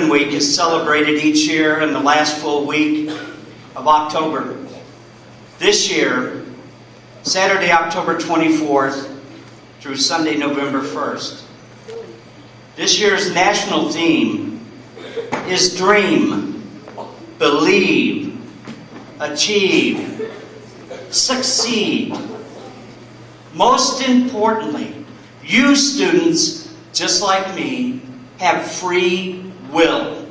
Women Week is celebrated each year in the last full week of October. This year, Saturday, October 24th through Sunday, November 1st. This year's national theme is Dream, Believe, Achieve, Succeed. Most importantly, you students, just like me, have free will,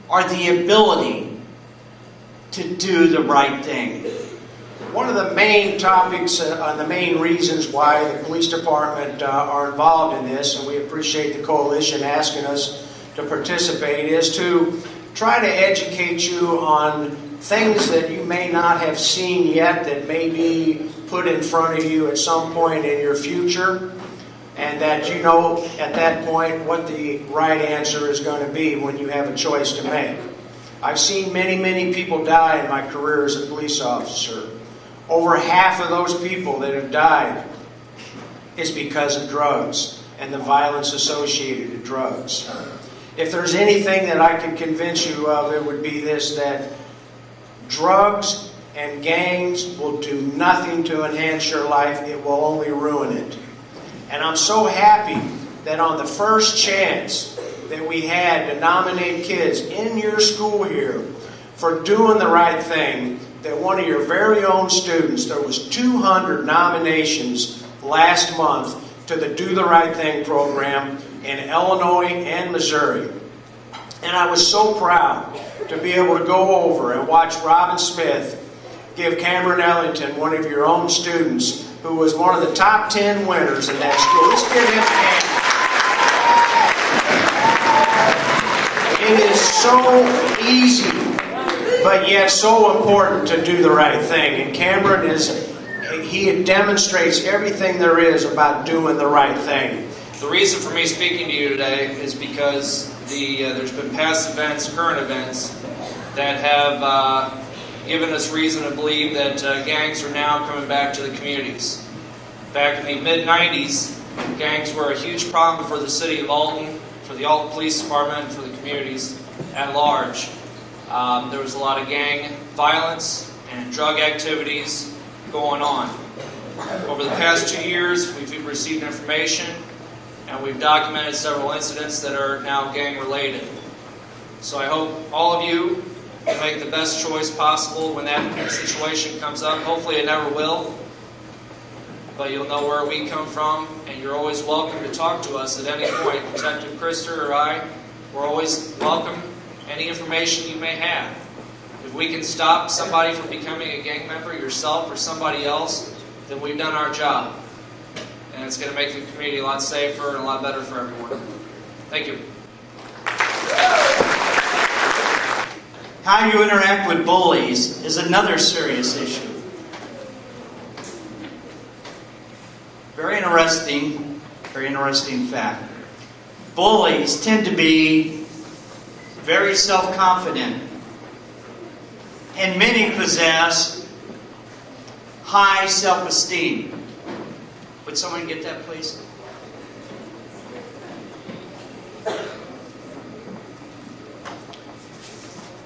or the ability to do the right thing. One of the main topics, the main reasons why the police department are involved in this, and we appreciate the coalition asking us to participate, is to try to educate you on things that you may not have seen yet that may be put in front of you at some point in your future, and that you know at that point what the right answer is going to be when you have a choice to make. I've seen many, many people die in my career as a police officer. Over half of those people that have died is because of drugs and the violence associated with drugs. If there's anything that I could convince you of, it would be this, that drugs and gangs will do nothing to enhance your life. It will only ruin it. And I'm so happy that on the first chance that we had to nominate kids in your school here for doing the right thing, that one of your very own students, there was 200 nominations last month to the Do the Right Thing program in Illinois and Missouri. And I was so proud to be able to go over and watch Robin Smith give Cameron Ellington, one of your own students, who was one of the top 10 winners in that school. Let's give him a hand. It is so easy, but yet so important to do the right thing. And Cameron he demonstrates everything there is about doing the right thing. The reason for me speaking to you today is because there's been past events, current events, that have given us reason to believe that gangs are now coming back to the communities. Back in the mid-90s, gangs were a huge problem for the city of Alton, for the Alton Police Department, and for the communities at large. There was a lot of gang violence and drug activities going on. Over the past 2 years, we've received information and we've documented several incidents that are now gang-related. So I hope all of you can make the best choice possible when that situation comes up. Hopefully it never will, but you'll know where we come from, and you're always welcome to talk to us at any point. Detective Krister or I, we're always welcome any information you may have. If we can stop somebody from becoming a gang member, yourself or somebody else, then we've done our job. And it's going to make the community a lot safer and a lot better for everyone. Thank you. How you interact with bullies is another serious issue. Very interesting fact. Bullies tend to be very self-confident, and many possess high self-esteem. Would someone get that, please?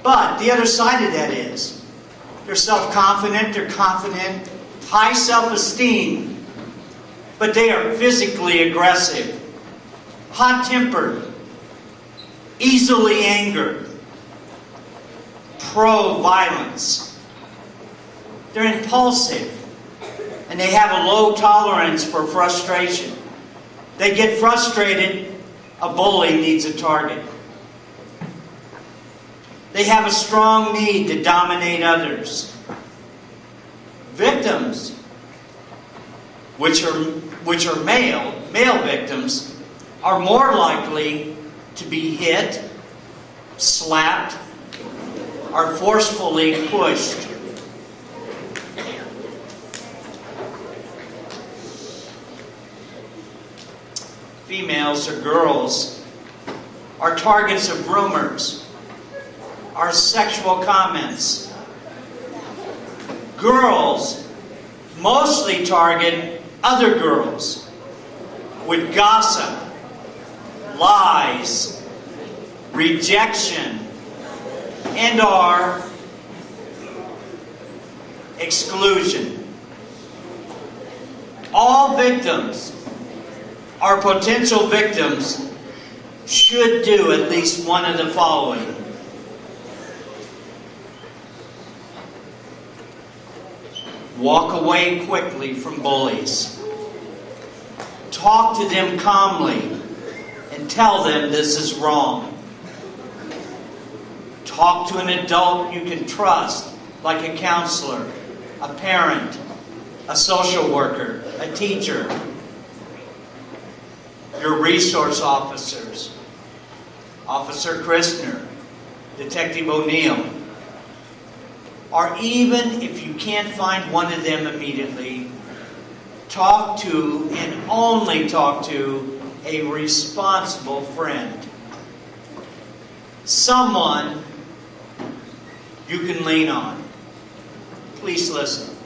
But the other side of that is, they're self-confident, they're confident, high self-esteem, but they are physically aggressive, hot-tempered, easily angered, pro-violence. They're impulsive, and they have a low tolerance for frustration. They get frustrated, a bully needs a target. They have a strong need to dominate others. Victims, which are male victims, are more likely to be hit, slapped, or forcefully pushed. Females or girls are targets of rumors, are sexual comments. Girls mostly target other girls with gossip, lies, rejection, and/or exclusion. All victims or potential victims should do at least one of the following. Walk away quickly from bullies. Talk to them calmly and tell them this is wrong. Talk to an adult you can trust, like a counselor, a parent, a social worker, a teacher, your resource officers, Officer Christner, Detective O'Neill, or even if you can't find one of them immediately, talk to and only talk to a responsible friend. Someone you can lean on. Please listen.